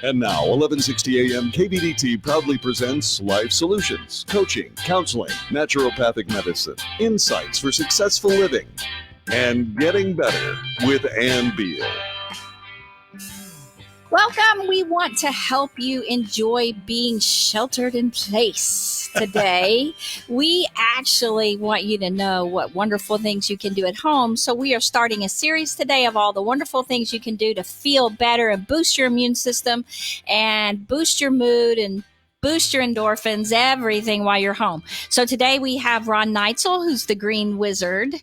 And now, 1160 AM KBDT proudly presents Life Solutions, coaching, counseling, naturopathic medicine, insights for successful living, and getting better with Ann Beal. Welcome. We want to help you enjoy being sheltered in place today. We actually want you to know what wonderful things you can do at home. So we are starting a series today of all the wonderful things you can do to feel better and boost your immune system and boost your mood and boost your endorphins, everything while you're home. So today we have Ron Neitzel, who's the Green Wizard,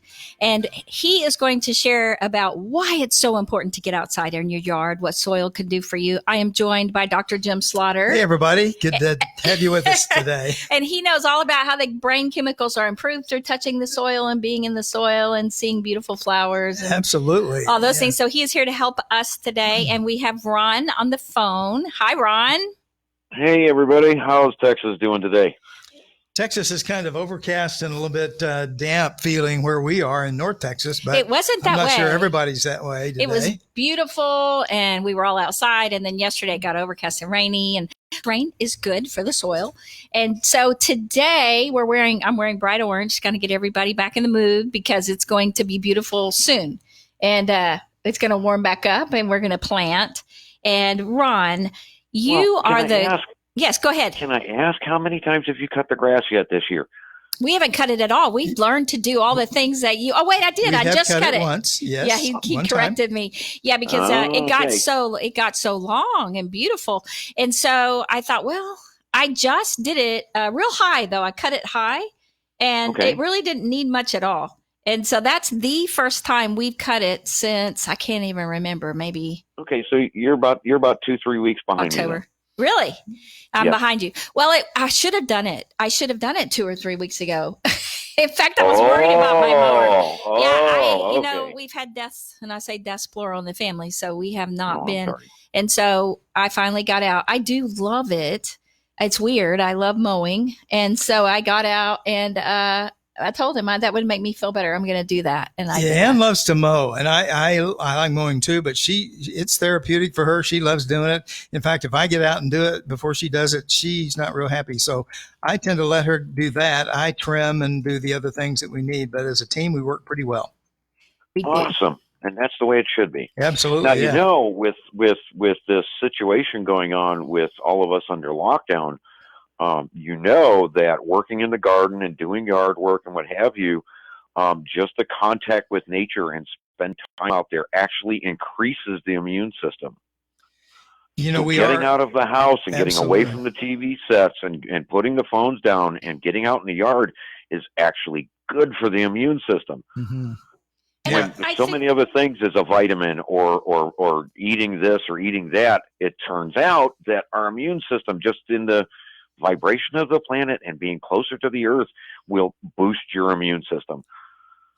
and he is going to share about why it's so important to get outside in your yard, what soil can do for you. I am joined by Dr. Jim Slaughter. Hey, everybody. Good to have you with us today. And he knows all about how the brain chemicals are improved through touching the soil and being in the soil and seeing beautiful flowers. And absolutely. All those things. So he is here to help us today. And we have Ron on the phone. Hi, Ron. Hey, everybody. How's Texas doing today? Texas is kind of overcast and a little bit damp feeling where we are in North Texas, but it wasn't that way. I'm not sure everybody's that way today. It was beautiful, and we were all outside, and then yesterday it got overcast and rainy, and rain is good for the soil. And so today I'm wearing bright orange, going to get everybody back in the mood because it's going to be beautiful soon. And it's going to warm back up, and we're going to plant. And Ron, Yes, go ahead. Can I ask how many times have you cut the grass yet this year? We haven't cut it at all. We've learned to do all the things that you. Oh wait, I did. I just cut it once. Yes. Yeah, he corrected me. Yeah, because it got so long and beautiful, and so I thought, well, I just did it real high though. I cut it high, and it really didn't need much at all. And so that's the first time we've cut it since I can't even remember. Maybe. Okay, so you're about 2-3 weeks behind October. me. Really? I'm behind you. Well, I should have done it. I should have done it 2 or 3 weeks ago. In fact, I was worried about my mower. We've had deaths, and I say deaths plural in the family, so we have not been. Sorry. And so I finally got out. I do love it. It's weird. I love mowing. And so I got out and I told him that would make me feel better. I'm going to do that. And Ann loves to mow, and I like mowing too, but it's therapeutic for her. She loves doing it. In fact, if I get out and do it before she does it, she's not real happy. So I tend to let her do that. I trim and do the other things that we need, but as a team, we work pretty well. Awesome. And that's the way it should be. Absolutely. Now, with this situation going on with all of us under lockdown, that working in the garden and doing yard work and what have you, just the contact with nature and spend time out there actually increases the immune system. Getting out of the house and getting away from the TV sets and putting the phones down and getting out in the yard is actually good for the immune system. Mm-hmm. When many other things is a vitamin or eating this or eating that, it turns out that our immune system, just in the vibration of the planet and being closer to the earth, will boost your immune system.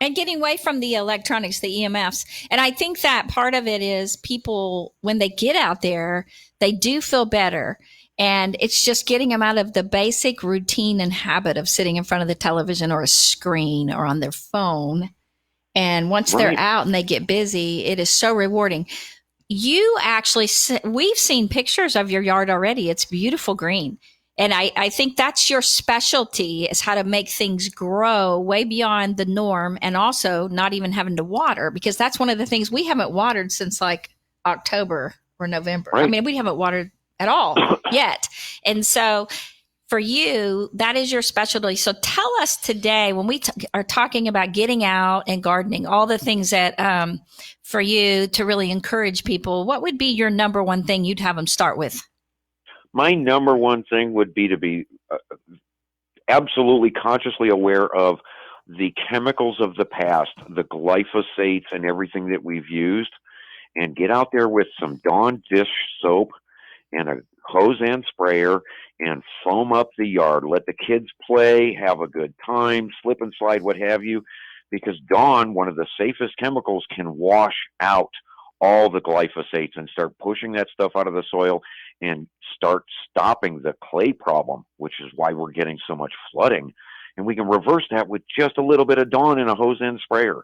And getting away from the electronics, the EMFs. And I think that part of it is people, when they get out there, they do feel better. And it's just getting them out of the basic routine and habit of sitting in front of the television or a screen or on their phone. And once they're out and they get busy, it is so rewarding. You actually, we've seen pictures of your yard already. It's beautiful green. And I think that's your specialty, is how to make things grow way beyond the norm, and also not even having to water, because that's one of the things we haven't watered since like October or November. Right. I mean, we haven't watered at all yet. And so for you, that is your specialty. So tell us today, when we are talking about getting out and gardening, all the things that for you to really encourage people, what would be your number one thing you'd have them start with? My number one thing would be to be absolutely consciously aware of the chemicals of the past, the glyphosates and everything that we've used, and get out there with some Dawn dish soap and a hose and sprayer and foam up the yard. Let the kids play, have a good time, slip and slide, what have you, because Dawn, one of the safest chemicals, can wash out all the glyphosates and start pushing that stuff out of the soil and start stopping the clay problem, which is why we're getting so much flooding. And we can reverse that with just a little bit of Dawn and a hose end sprayer.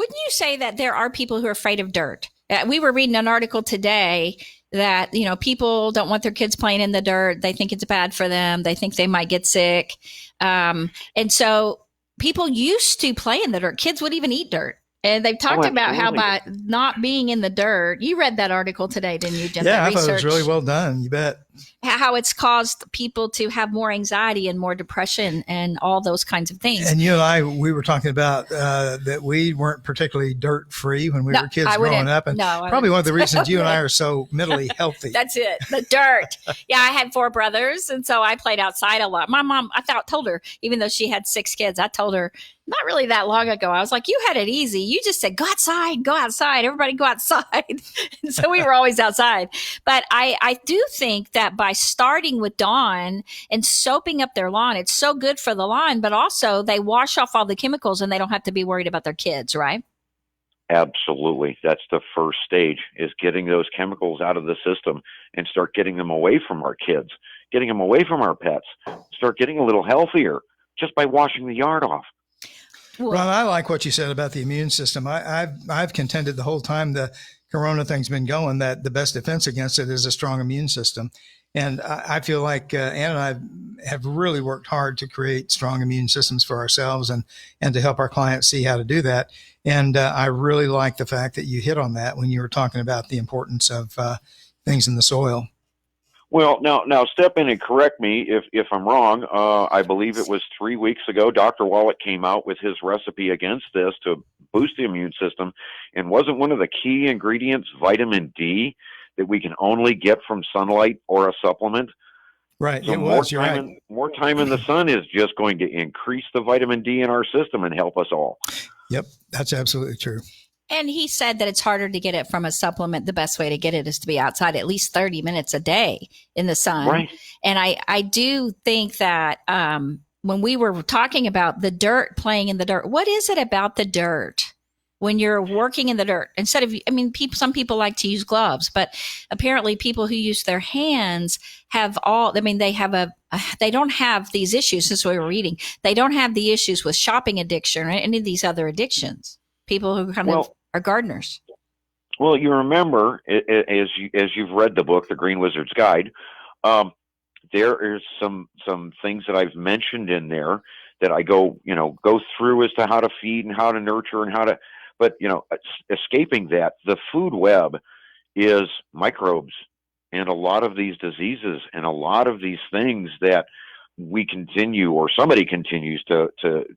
Wouldn't you say that there are people who are afraid of dirt? We were reading an article today that, people don't want their kids playing in the dirt. They think it's bad for them. They think they might get sick. And so people used to play in the dirt. Kids would even eat dirt. And they've talked about how by not being in the dirt, you read that article today, didn't you, Jim? Yeah, I thought it was really well done. You bet. How it's caused people to have more anxiety and more depression and all those kinds of things. And you and I, we were talking about that we weren't particularly dirt free when we were kids growing up. And probably one of the reasons you and I are so mentally healthy. That's it. The dirt. Yeah, I had 4 brothers. And so I played outside a lot. My mom, told her, even though she had 6 kids, I told her not really that long ago, I was like, you had it easy. You just said, go outside. Everybody go outside. And so we were always outside. But I do think that by starting with Dawn and soaping up their lawn, it's so good for the lawn, but also they wash off all the chemicals and they don't have to be worried about their kids, right? Absolutely. That's the first stage, is getting those chemicals out of the system and start getting them away from our kids, getting them away from our pets, start getting a little healthier just by washing the yard off. Ron, I like what you said about the immune system. I've contended the whole time the corona thing's been going that the best defense against it is a strong immune system. And I feel like Ann and I have really worked hard to create strong immune systems for ourselves and to help our clients see how to do that. And I really like the fact that you hit on that when you were talking about the importance of things in the soil. Well, now step in and correct me if I'm wrong. I believe it was 3 weeks ago, Dr. Wallach came out with his recipe against this to boost the immune system. And wasn't one of the key ingredients vitamin D that we can only get from sunlight or a supplement? Right. So more time in the sun is just going to increase the vitamin D in our system and help us all. Yep, that's absolutely true. And he said that it's harder to get it from a supplement. The best way to get it is to be outside at least 30 minutes a day in the sun. Right. And I do think that when we were talking about the dirt, playing in the dirt, what is it about the dirt when you're working in the dirt? Instead of, some people like to use gloves, but apparently people who use their hands have they don't have these issues. This is what we were reading. They don't have the issues with shopping addiction or any of these other addictions. People who are gardeners. Well, you remember, as you've read the book, The Green Wizard's Guide, there is some things that I've mentioned in there that I go through as to how to feed and how to nurture and but escaping that, the food web is microbes and a lot of these diseases and a lot of these things that somebody continues to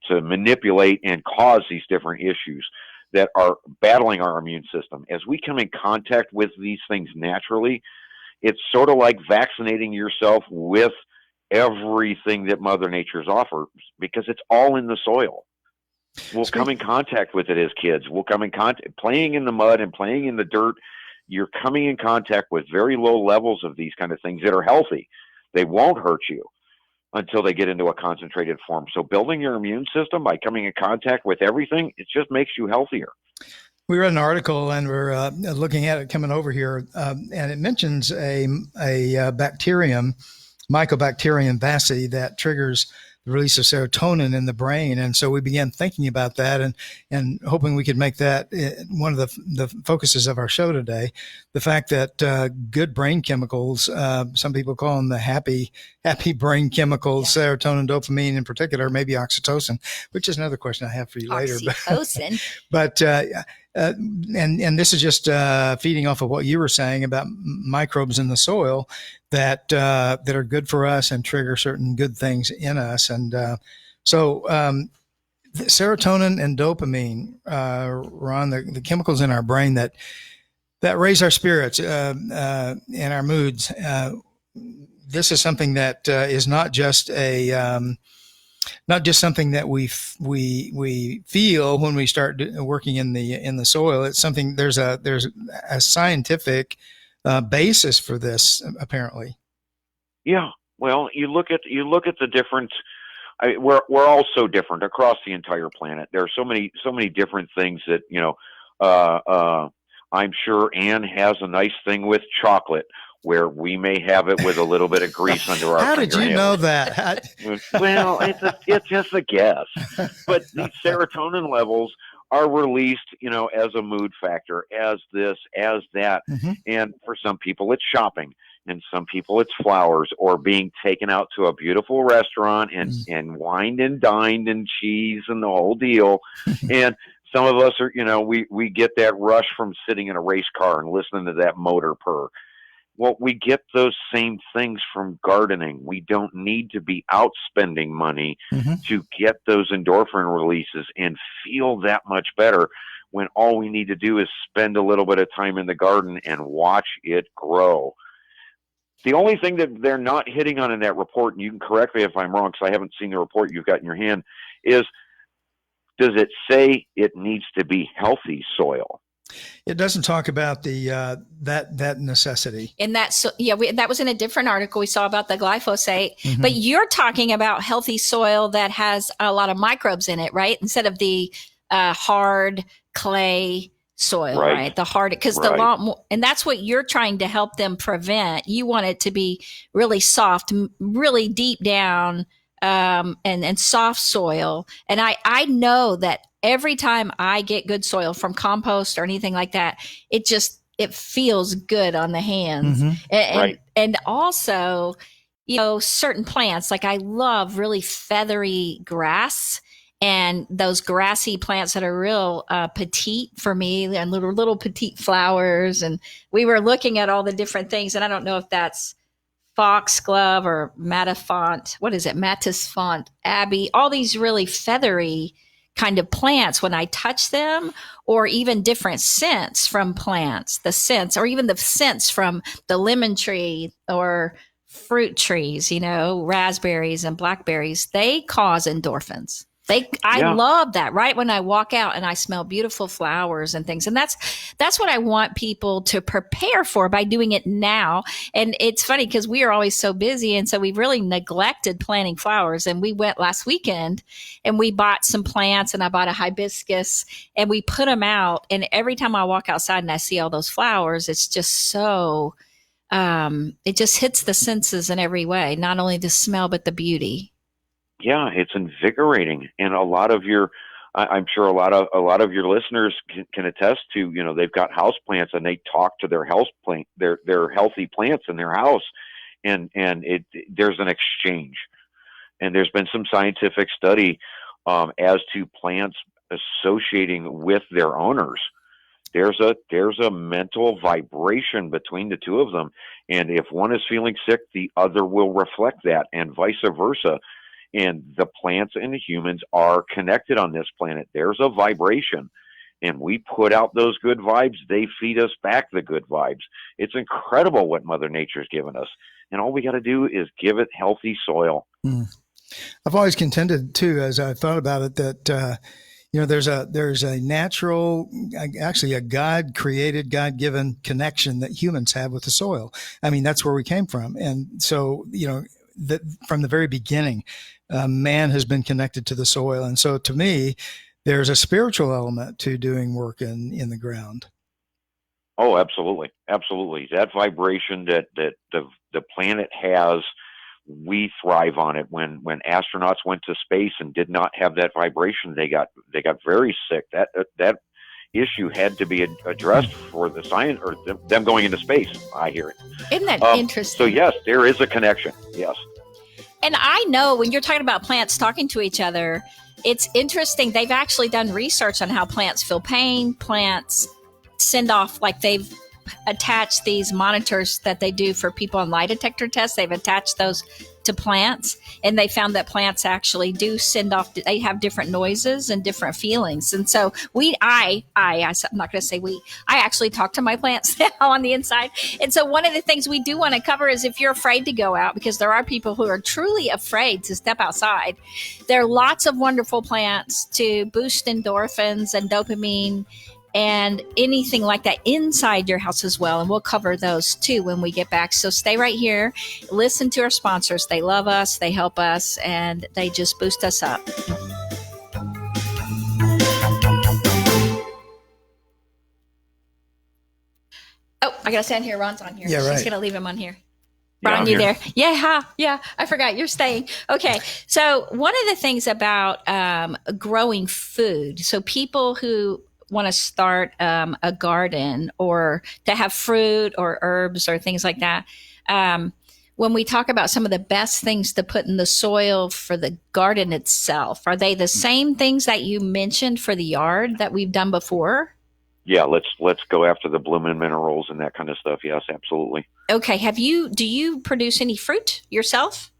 manipulate and cause these different issues that are battling our immune system. As we come in contact with these things naturally, it's sort of like vaccinating yourself with everything that Mother Nature's offers, because it's all in the soil. We'll come in contact with it as kids. We'll come in contact, playing in the mud and playing in the dirt. You're coming in contact with very low levels of these kind of things that are healthy. They won't hurt you until they get into a concentrated form. So building your immune system by coming in contact with everything, it just makes you healthier. We read an article and we're looking at it coming over here, and it mentions a bacterium, Mycobacterium vacci, that triggers the release of serotonin in the brain. And so we began thinking about that and hoping we could make that one of the focuses of our show today. The fact that good brain chemicals, some people call them the happy brain chemicals, serotonin, dopamine in particular, maybe oxytocin, which is another question I have for you later. Oxytocin. But and this is just feeding off of what you were saying about microbes in the soil that are good for us and trigger certain good things in us. And so serotonin and dopamine, Ron, the chemicals in our brain that raise our spirits and our moods. This is something that is not just something that we feel when we start working in the soil. It's something, there's a scientific basis for this, apparently. Yeah. Well, you look at the different. We're all so different across the entire planet. There are so many different things that I'm sure Ann has a nice thing with chocolate, where we may have it with a little bit of grease under our How did you know fingernails. that? Well, it's just a guess. But these serotonin levels are released, as a mood factor, as this, as that. Mm-hmm. And for some people, it's shopping. And some people, it's flowers or being taken out to a beautiful restaurant and wined and dined and cheese and the whole deal. And some of us are, we get that rush from sitting in a race car and listening to that motor purr. Well, we get those same things from gardening. We don't need to be out spending money to get those endorphin releases and feel that much better, when all we need to do is spend a little bit of time in the garden and watch it grow. The only thing that they're not hitting on in that report, and you can correct me if I'm wrong because I haven't seen the report you've got in your hand, is, does it say it needs to be healthy soil? It doesn't talk about the that necessity. And that's, that was in a different article we saw about the glyphosate. But you're talking about healthy soil that has a lot of microbes in it, right? Instead of the hard clay soil, right? The hard, because and that's what you're trying to help them prevent. You want it to be really soft, really deep down, and soft soil. And I know that every time I get good soil from compost or anything like that, it feels good on the hands. And also, certain plants, like I love really feathery grass. And those grassy plants that are real petite for me, and little petite flowers. And we were looking at all the different things, and I don't know if that's foxglove or matafont. What is it? Matisfont, Abbey. All these really feathery kind of plants, when I touch them, or even different scents from plants, the scents, or even the scents from the lemon tree or fruit trees, raspberries and blackberries, they cause endorphins. I love that, right? When I walk out and I smell beautiful flowers and things. And that's what I want people to prepare for by doing it now. And it's funny because we are always so busy. And so we've really neglected planting flowers. And we went last weekend and we bought some plants, and I bought a hibiscus, and we put them out. And every time I walk outside and I see all those flowers, it's just so, it just hits the senses in every way, not only the smell, but the beauty. Yeah, it's invigorating, and I'm sure a lot of your listeners can attest to. They've got house plants, and they talk to their their healthy plants in their house, and there's an exchange, and there's been some scientific study as to plants associating with their owners. There's a mental vibration between the two of them, and if one is feeling sick, the other will reflect that, and vice versa. And the plants and the humans are connected on this planet. There's a vibration, and we put out those good vibes. They feed us back the good vibes. It's incredible what Mother Nature's given us. And all we got to do is give it healthy soil. I've always contended too, as I thought about it, that, there's a natural, actually a God-created, God-given connection that humans have with the soil. I mean, that's where we came from. And so, that from the very beginning, man has been connected to the soil. And so to me, there's a spiritual element to doing work in the ground. Oh, absolutely. Absolutely. That vibration that the planet has, we thrive on it. When astronauts went to space and did not have that vibration, they got very sick. That issue had to be addressed for the science, or them going into space. I hear it. Isn't that interesting? So yes, there is a connection. Yes. And I know when you're talking about plants talking to each other, it's interesting. They've actually done research on how plants feel pain. Plants send off, like they've attached these monitors that they do for people on lie detector tests. They've attached those to plants, and they found that plants actually do send off, they have different noises and different feelings. And so I'm not going to say I actually talk to my plants now on the inside. And so one of the things we do want to cover is, if you're afraid to go out, because there are people who are truly afraid to step outside, there are lots of wonderful plants to boost endorphins and dopamine and anything like that inside your house as well. And we'll cover those too when we get back. So stay right here. Listen to our sponsors. They love us, they help us, and they just boost us up. Oh, I got to stand here. Ron's on here. Yeah, right. She's going to leave him on here. Ron, I'm you here. there? Yeah. I forgot you're staying. Okay. So one of the things about growing food, so people who want to start a garden or to have fruit or herbs or things like that, when we talk about some of the best things to put in the soil for the garden itself, are they the same things that you mentioned for the yard that we've done before? Yeah, let's go after the blooming minerals and that kind of stuff. Yes, absolutely. Okay. Do you produce any fruit yourself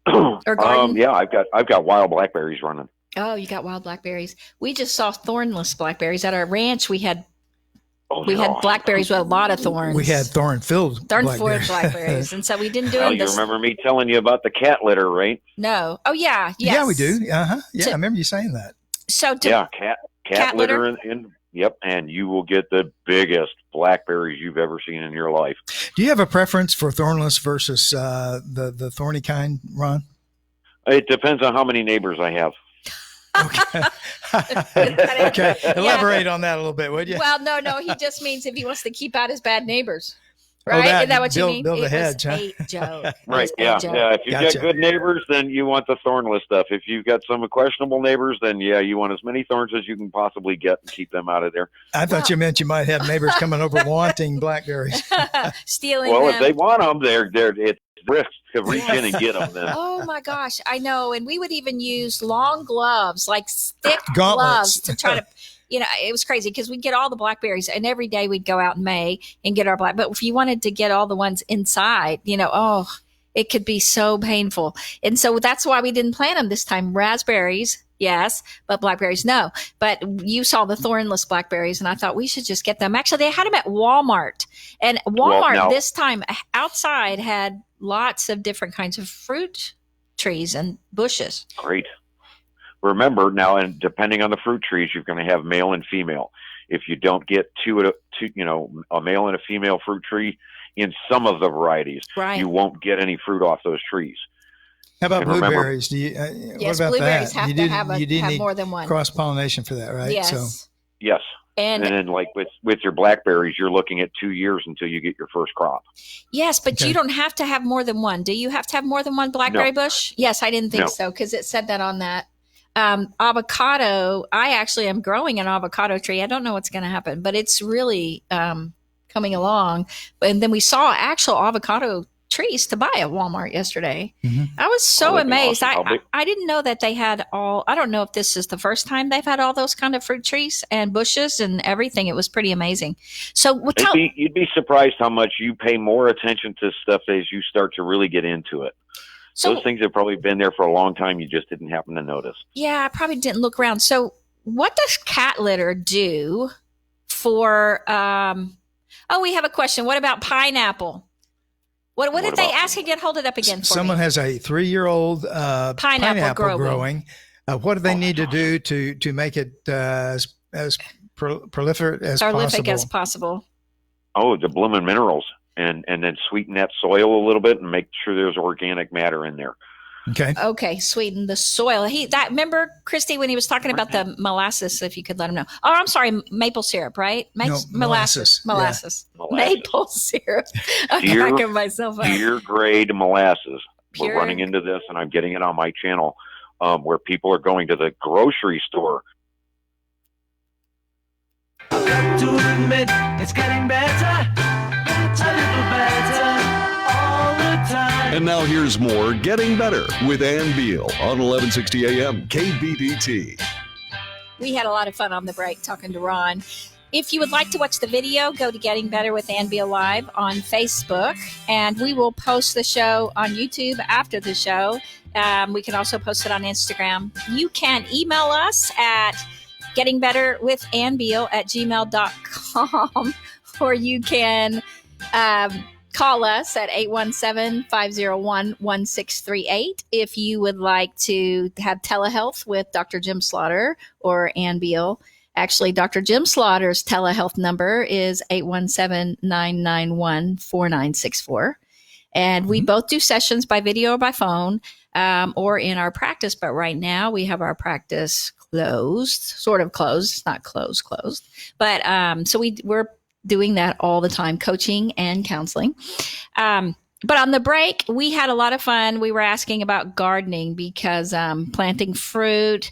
or garden? Yeah, I've got wild blackberries running. Oh, you got wild blackberries. We just saw thornless blackberries at our ranch. We had They're awesome. blackberries with a lot of thorns. We had thorn-filled blackberries, and so we didn't do Well, it. you remember me telling you about the cat litter, right? No. Oh yeah. Yes. Yeah, we do. Yeah, I remember you saying that. So Yeah, cat litter in yep, and you will get the biggest blackberries you've ever seen in your life. Do you have a preference for thornless versus the thorny kind, Ron? It depends on how many neighbors I have. Okay. Okay. Elaborate on that a little bit, would you? Well, no. He just means if he wants to keep out his bad neighbors, Oh, right? that- Is that what you build- mean? build a It hedge, huh? was a joke. It Right, was a yeah. joke. If you Gotcha. got good neighbors, then you want the thornless stuff. If you've got some questionable neighbors, then yeah, you want as many thorns as you can possibly get and keep them out of there. I thought you meant you might have neighbors coming over wanting blackberries. Stealing Well, them. if they want them, it's risk to reach in and get them then. Oh my gosh, I know. And we would even use long gloves, like thick Gauntlets. gloves to try to, it was crazy because we'd get all the blackberries and every day we'd go out in May and get our black. But if you wanted to get all the ones inside, it could be so painful. And so that's why we didn't plant them this time. Raspberries, yes, but blackberries, no. But you saw the thornless blackberries and I thought we should just get them. Actually, they had them at Walmart. And Walmart this time outside had lots of different kinds of fruit trees and bushes. Great. Remember now, and depending on the fruit trees, you're going to have male and female. If you don't get a male and a female fruit tree in some of the varieties, Right. you won't get any fruit off those trees. How about And remember- blueberries? Do you? Yes, what about blueberries that? have You to didn't- have you didn't have need more than one. cross pollination for that, right? Yes. So Yes. And And then, like with your blackberries, you're looking at 2 years until you get your first crop. yes, but Okay. you don't have to have more than one. Do you have to have more than one blackberry bush? Yes, I didn't think No. so because it said that on that. Avocado, I actually am growing an avocado tree. I don't know what's going to happen, but it's really coming along. And then we saw actual avocado trees to buy at Walmart yesterday. Mhm. I was so that'd be amazed. awesome. How big? I didn't know that they had I don't know if this is the first time they've had all those kind of fruit trees and bushes and everything. It was pretty amazing. So You'd be surprised how much you pay more attention to stuff as you start to really get into it. Those things have probably been there for a long time. You just didn't happen to notice. yeah, I probably didn't look around. So what does cat litter do for, we have a question. What about pineapple? What did they ask again? Hold it up again for someone me. has a 3-year-old pineapple growing. What do they need to do to make it as prolific as possible. possible? The blooming minerals, and then sweeten that soil a little bit and make sure there's organic matter in there. Okay, sweeten the soil. Remember, Christy, when he was talking about the molasses, if you could let him know. Oh, I'm sorry, maple syrup, right? No, molasses. Molasses. Maple syrup. I'm Dear- cracking myself up. Deer grade molasses. Pure- We're running into this, and I'm getting it on my channel, where people are going to the grocery store. To admit it's getting better, a little better all the time. And now here's more Getting Better with Ann Beal on 1160 AM KBDT. We had a lot of fun on the break talking to Ron. If you would like to watch the video, go to Getting Better with Ann Beal Live on Facebook, and we will post the show on YouTube after the show. We can also post it on Instagram. You can email us at gettingbetterwithanbeal@gmail.com, or you can call us at 817-501-1638 if you would like to have telehealth with Dr. Jim Slaughter or Ann Beal. Actually, Dr. Jim Slaughter's telehealth number is 817-991-4964. And we both do sessions by video or by phone, or in our practice. But right now we have our practice closed, sort of closed. It's not closed. But so we're doing that all the time, coaching and counseling. But on the break, we had a lot of fun. We were asking about gardening because planting fruit.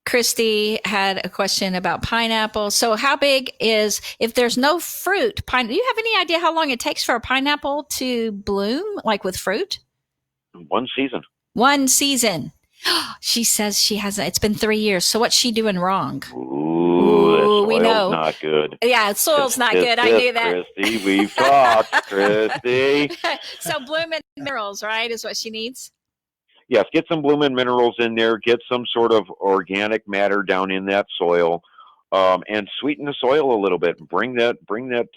Christy had a question about pineapple. So how big is, if there's no fruit, do you have any idea how long it takes for a pineapple to bloom, like with fruit? One season. One season. She says she hasn't. It's been 3 years. So what's she doing wrong? Ooh, we know. Not good. Yeah, soil's not good. I knew that. Christy, we've talked, Christy. So bloom and minerals, right, is what she needs? Yes, get some blooming minerals in there. Get some sort of organic matter down in that soil, and sweeten the soil a little bit. Bring that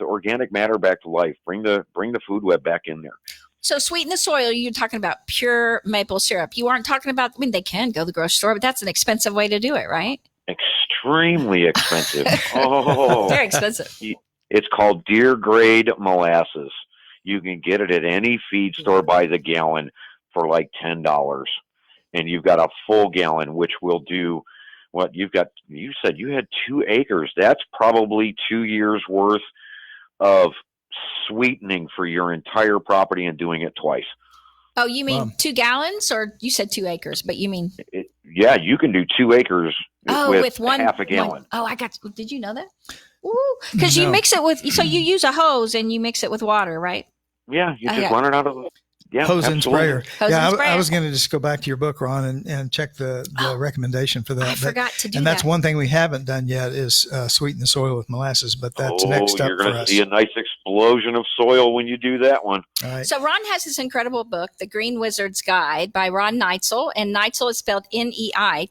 organic matter back to life. Bring the food web back in there. So sweeten the soil. You're talking about pure maple syrup. You aren't talking about. I mean, they can go to the grocery store, but that's an expensive way to do it, right? Extremely expensive. Oh, very expensive. It's called Deer Grade molasses. You can get it at any feed store by the gallon for like $10, and you've got a full gallon, which will do what you've got. You said you had 2 acres. That's probably 2 years worth of sweetening for your entire property, and doing it twice. Oh, you mean 2 gallons, or you said 2 acres, but you mean? Yeah, you can do 2 acres with one, half a gallon. I got. Did you know that? Ooh, because you mix it with. So you use a hose and you mix it with water, right? Yeah, you just run it out of the. Yeah, hose and sprayer. I was going to just go back to your book, Ron, and check the recommendation for that. I forgot to do that. And that's one thing we haven't done yet is sweeten the soil with molasses, but that's next up for us. You're going to see a nice explosion of soil when you do that one. All right. So Ron has this incredible book, The Green Wizard's Guide by Ron Neitzel, and Neitzel is spelled Neitzel.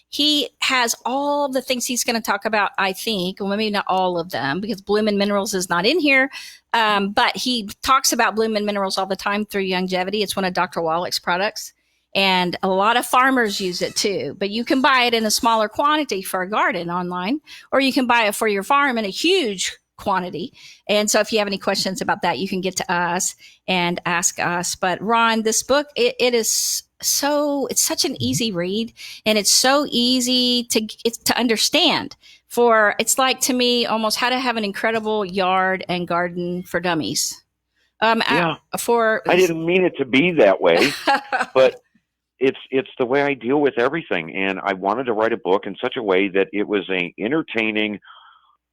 He has all the things he's going to talk about, I think, well, maybe not all of them, because Bloom and Minerals is not in here. But he talks about Bloom and Minerals all the time through Longevity. It's one of Dr. Wallach's products. And a lot of farmers use it too. But you can buy it in a smaller quantity for a garden online, or you can buy it for your farm in a huge quantity. And so if you have any questions about that, you can get to us and ask us. But Ron, this book, it is it's such an easy read, and it's so easy to understand. It's like, to me, almost how to have an incredible yard and garden for dummies. I didn't mean it to be that way, but it's the way I deal with everything. And I wanted to write a book in such a way that it was an entertaining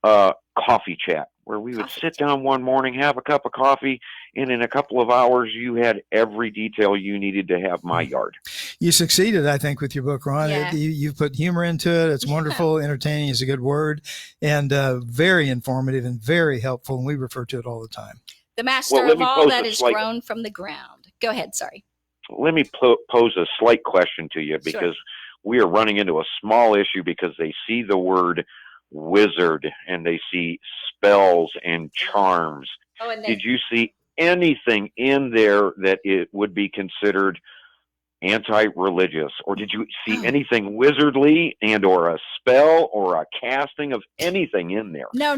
coffee chat, where we would sit down one morning, have a cup of coffee, and in a couple of hours, you had every detail you needed to have my yard. You succeeded, I think, with your book, Ron. Yeah. You've put humor into it. It's wonderful. Entertaining is a good word, and very informative and very helpful, and we refer to it all the time. The master of all that is grown from the ground. Go ahead, sorry. Let me pose a slight question to you, because we are running into a small issue, because they see the word wizard and they see spells and charms. Did you see anything in there that it would be considered anti-religious, or did you see anything wizardly and or a spell or a casting of anything in there? No.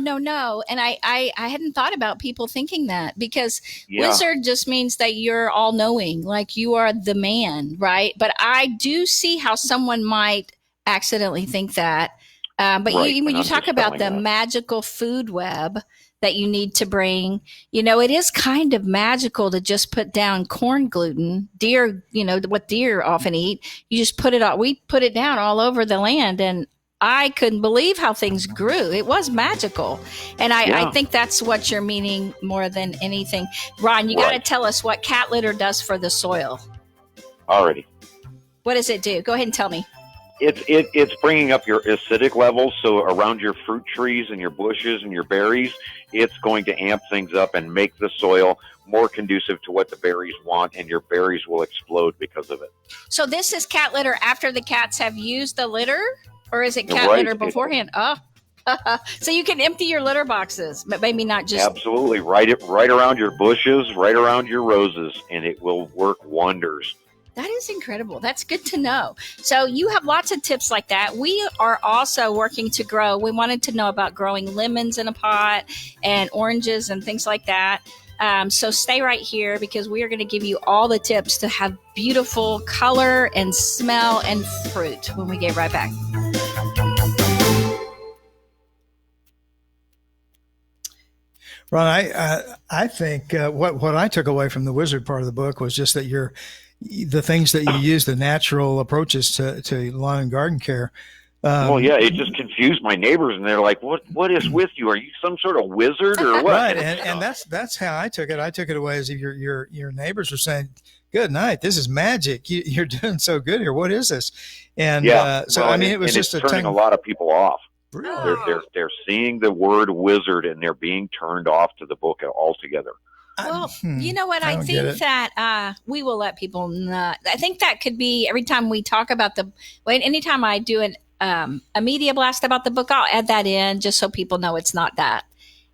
And I hadn't thought about people thinking that, because wizard just means that you're all knowing, like you are the man, right? But I do see how someone might accidentally think that. But when you talk about the magical food web that you need to bring, it is kind of magical to just put down corn gluten. Deer, what deer often eat, you just put it on. We put it down all over the land, and I couldn't believe how things grew. It was magical. And I think that's what you're meaning more than anything. Ron, you got to tell us what cat litter does for the soil. Alrighty. What does it do? Go ahead and tell me. It's bringing up your acidic levels, so around your fruit trees and your bushes and your berries, it's going to amp things up and make the soil more conducive to what the berries want, and your berries will explode because of it. So this is cat litter after the cats have used the litter, or is it cat litter beforehand? So you can empty your litter boxes, but maybe not just... Absolutely. Right around your bushes, right around your roses, and it will work wonders. That is incredible. That's good to know. So you have lots of tips like that. We are also working to grow. We wanted to know about growing lemons in a pot and oranges and things like that. So stay right here, because we are going to give you all the tips to have beautiful color and smell and fruit when we get right back. Ron, I think what I took away from the wizard part of the book was just that the things that you use, the natural approaches to lawn and garden care. Well, yeah, it just confused my neighbors, and they're like, "What is with you? Are you some sort of wizard or what?" Right, and that's how I took it. I took it away as if your neighbors were saying, "Good night, this is magic. You're doing so good here. What is this?" And it was just turning a lot of people off. Really? They're seeing the word wizard and they're being turned off to the book altogether. Well, you know what? I think that we will let people know. I think that could be every time we talk about anytime I do a media blast about the book, I'll add that in just so people know it's not that.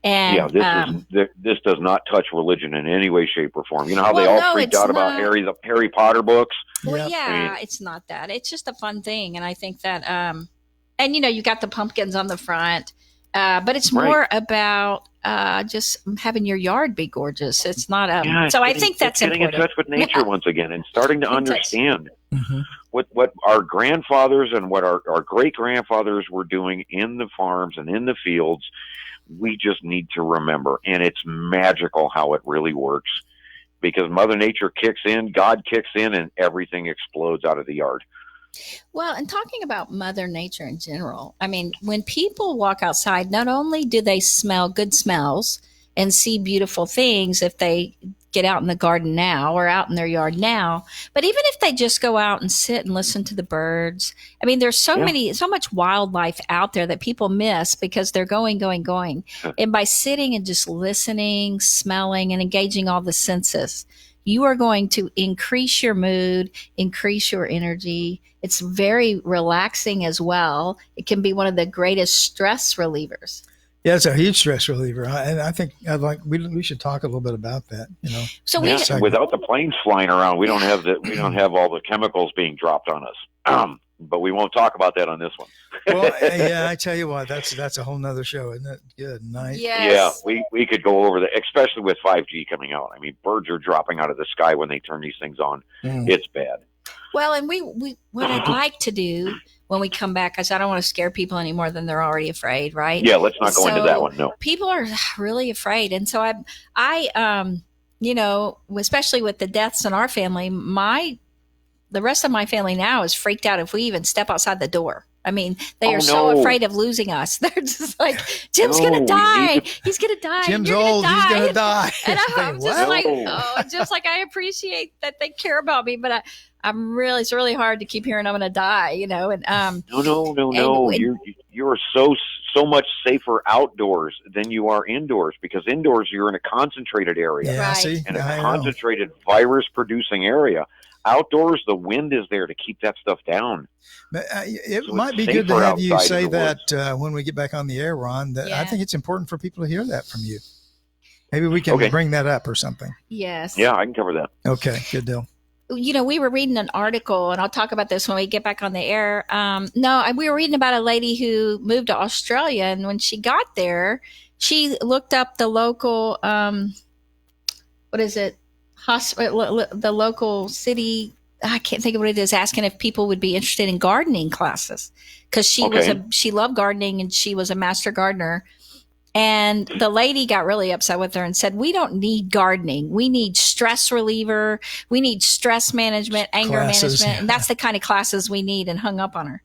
And this does not touch religion in any way, shape, or form. You know how they all freaked out about the Harry Potter books? Well, yeah, it's not that. It's just a fun thing, and I think that and you got the pumpkins on the front, but it's more about just having your yard be gorgeous. It's not I think that's getting important. in touch with nature once again and starting to understand what our grandfathers and what our great grandfathers were doing in the farms and in the fields. We just need to remember, and it's magical how it really works, because Mother Nature kicks in, God kicks in, and everything explodes out of the yard. Well, and talking about Mother Nature in general, I mean, when people walk outside, not only do they smell good smells and see beautiful things if they get out in the garden now or out in their yard now, but even if they just go out and sit and listen to the birds, I mean, there's so much wildlife out there that people miss because they're going. And by sitting and just listening, smelling, and engaging all the senses, you are going to increase your mood, increase your energy. It's very relaxing as well. It can be one of the greatest stress relievers. Yeah, it's a huge stress reliever, and I think we should talk a little bit about that. So without the planes flying around, we don't have all the chemicals being dropped on us. But we won't talk about that on this one. Well, yeah, I tell you what, that's a whole nother show, isn't it? Good night. Yes. Yeah, we could go over that, especially with 5G coming out. I mean, birds are dropping out of the sky when they turn these things on. It's bad. Well, and what I'd like to do when we come back, because I don't want to scare people any more than they're already afraid, right? Yeah, let's not go into that one. No, people are really afraid, and so I especially with the deaths in our family, the rest of my family now is freaked out if we even step outside the door. I mean, they are so afraid of losing us. They're just like, Jim's going to die. He's going to die. Jim's old. He's going to die. And I'm just like, I appreciate that they care about me, but it's really hard to keep hearing I'm going to die, And no. You're so much safer outdoors than you are indoors, because indoors you're in a concentrated area, and a concentrated virus-producing area. Outdoors, the wind is there to keep that stuff down. It might be good to have you say that when we get back on the air, Ron. I think it's important for people to hear that from you. Maybe we can bring that up or something. Yes. Yeah, I can cover that. Okay, good deal. We were reading an article, and I'll talk about this when we get back on the air. We were reading about a lady who moved to Australia, and when she got there, she looked up the local, hospital, the local city. I can't think of what it is. Asking if people would be interested in gardening classes, because she loved gardening and she was a master gardener. And the lady got really upset with her and said, "We don't need gardening. We need stress reliever. We need stress management, anger management. And that's the kind of classes we need," and hung up on her.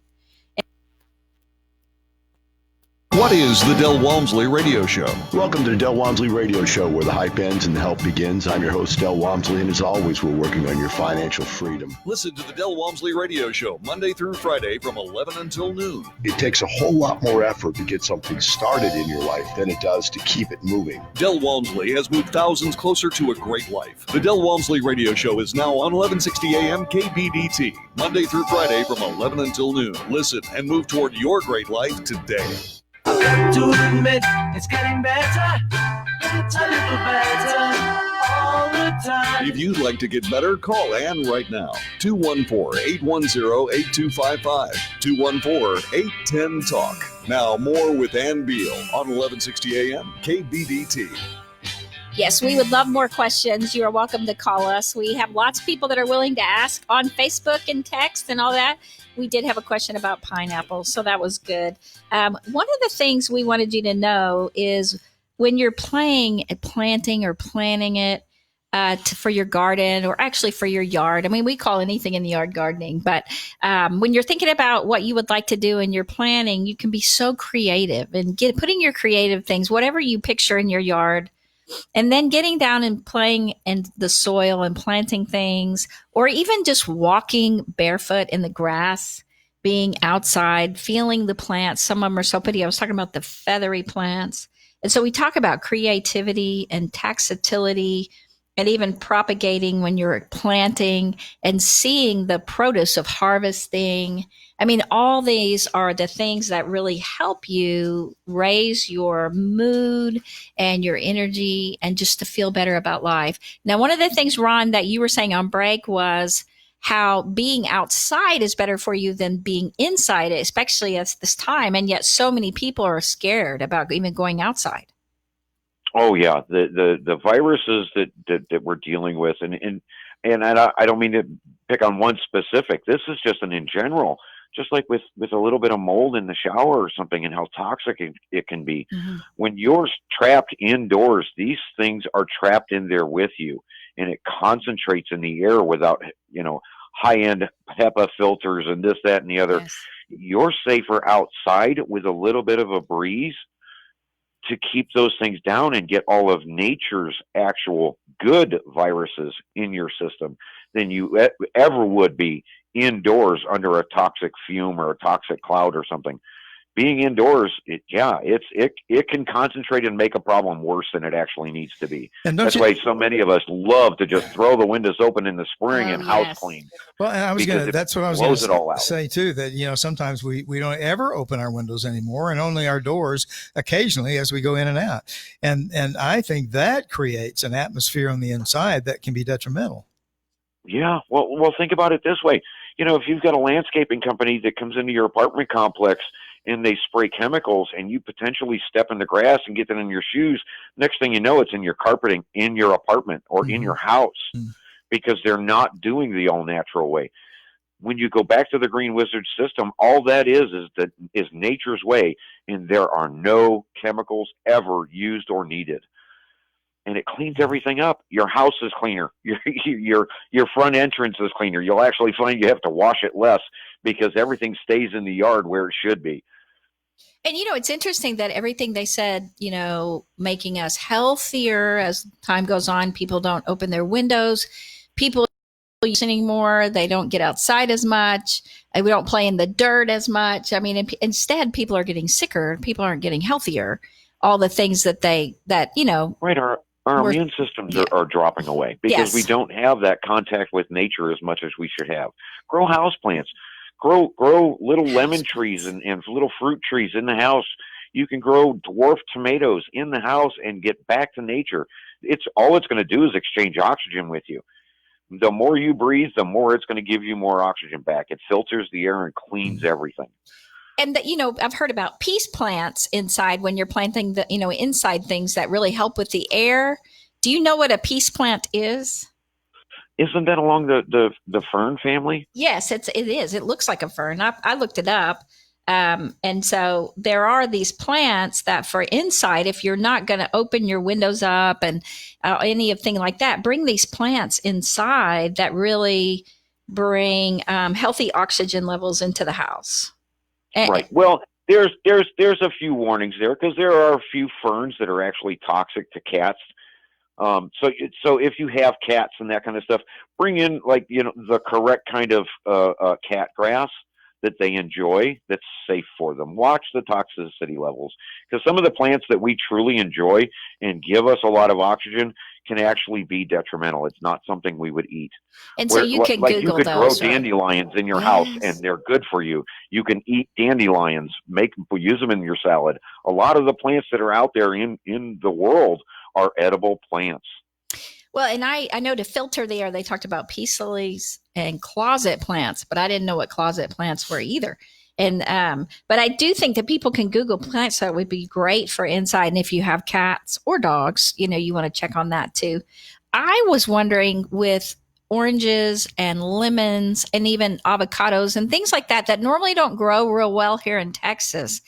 What is the Del Walmsley Radio Show? Welcome to the Del Walmsley Radio Show, where the hype ends and the help begins. I'm your host, Del Walmsley, and as always, we're working on your financial freedom. Listen to the Del Walmsley Radio Show Monday through Friday from 11 until noon. It takes a whole lot more effort to get something started in your life than it does to keep it moving. Del Walmsley has moved thousands closer to a great life. The Del Walmsley Radio Show is now on 1160 AM KBDT, Monday through Friday from 11 until noon. Listen and move toward your great life today. I've got to admit, it's getting better. It's a little better all the time. If you'd like to get better, call Ann right now. 214-810-8255. 214-810-TALK. Now more with Ann Beal on 1160 AM KBDT. Yes, we would love more questions. You are welcome to call us. We have lots of people that are willing to ask on Facebook and text and all that. We did have a question about pineapples, so that was good. One of the things we wanted you to know is when you're planting or planning it for your garden or actually for your yard. I mean, we call anything in the yard gardening, but when you're thinking about what you would like to do and you're planning, you can be so creative and putting your creative things, whatever you picture in your yard, and then getting down and playing in the soil and planting things, or even just walking barefoot in the grass, being outside, feeling the plants. Some of them are so pretty. I was talking about the feathery plants. And so we talk about creativity and taxatility and even propagating when you're planting and seeing the produce of harvesting. I mean, all these are the things that really help you raise your mood and your energy and just to feel better about life. Now, one of the things, Ron, that you were saying on break was how being outside is better for you than being inside, especially at this time. And yet so many people are scared about even going outside. Oh yeah, the viruses that we're dealing with, and I don't mean to pick on one specific. This is just in general, just like with a little bit of mold in the shower or something, and how toxic it can be. Mm-hmm. When you're trapped indoors, these things are trapped in there with you, and it concentrates in the air without high-end HEPA filters and this, that, and the other. Yes. You're safer outside with a little bit of a breeze to keep those things down and get all of nature's actual good viruses in your system than you ever would be indoors under a toxic fume or a toxic cloud or something. Being indoors, it can concentrate and make a problem worse than it actually needs to be. And that's why so many of us love to just throw the windows open in the spring and house clean. Well, and that's what I was going to say too, that, sometimes we don't ever open our windows anymore and only our doors occasionally as we go in and out. And I think that creates an atmosphere on the inside that can be detrimental. Yeah. Well, think about it this way. If you've got a landscaping company that comes into your apartment complex and they spray chemicals and you potentially step in the grass and get that in your shoes, next thing you know, it's in your carpeting in your apartment or in your house because they're not doing the all natural way. When you go back to the Green Wizard system, all that is nature's way, and there are no chemicals ever used or needed. And it cleans everything up. Your house is cleaner. Your front entrance is cleaner. You'll actually find you have to wash it less because everything stays in the yard where it should be. And, it's interesting that everything they said, making us healthier as time goes on, people don't open their windows. People use anymore. They don't get outside as much. We don't play in the dirt as much. I mean, instead, people are getting sicker. People aren't getting healthier. All the things that Right. Our immune systems are dropping away because we don't have that contact with nature as much as we should have. Grow houseplants. Grow little lemon trees and little fruit trees in the house. You can grow dwarf tomatoes in the house and get back to nature. All it's going to do is exchange oxygen with you. The more you breathe, the more it's going to give you more oxygen back. It filters the air and cleans everything. And I've heard about peace plants inside when you're planting the, inside things that really help with the air. Do you know what a peace plant is? Isn't that along the fern family? Yes, it is. It looks like a fern. I looked it up. And so there are these plants that for inside, if you're not going to open your windows up and anything like that, bring these plants inside that really bring healthy oxygen levels into the house. Right. Well, there's a few warnings there because there are a few ferns that are actually toxic to cats. So if you have cats and that kind of stuff, bring in the correct kind of cat grass that they enjoy that's safe for them. Watch the toxicity levels because some of the plants that we truly enjoy and give us a lot of oxygen can actually be detrimental. It's not something we would eat. And so you can Google you could those, grow dandelions in your house and they're good for you. You can eat dandelions, use them in your salad. A lot of the plants that are out there in the world are edible plants. Well, and I know to filter the air, they talked about peace lilies and closet plants, but I didn't know what closet plants were either. And but I do think that people can Google plants that would be great for inside. And if you have cats or dogs, you want to check on that too. I was wondering with oranges and lemons and even avocados and things like that normally don't grow real well here in Texas.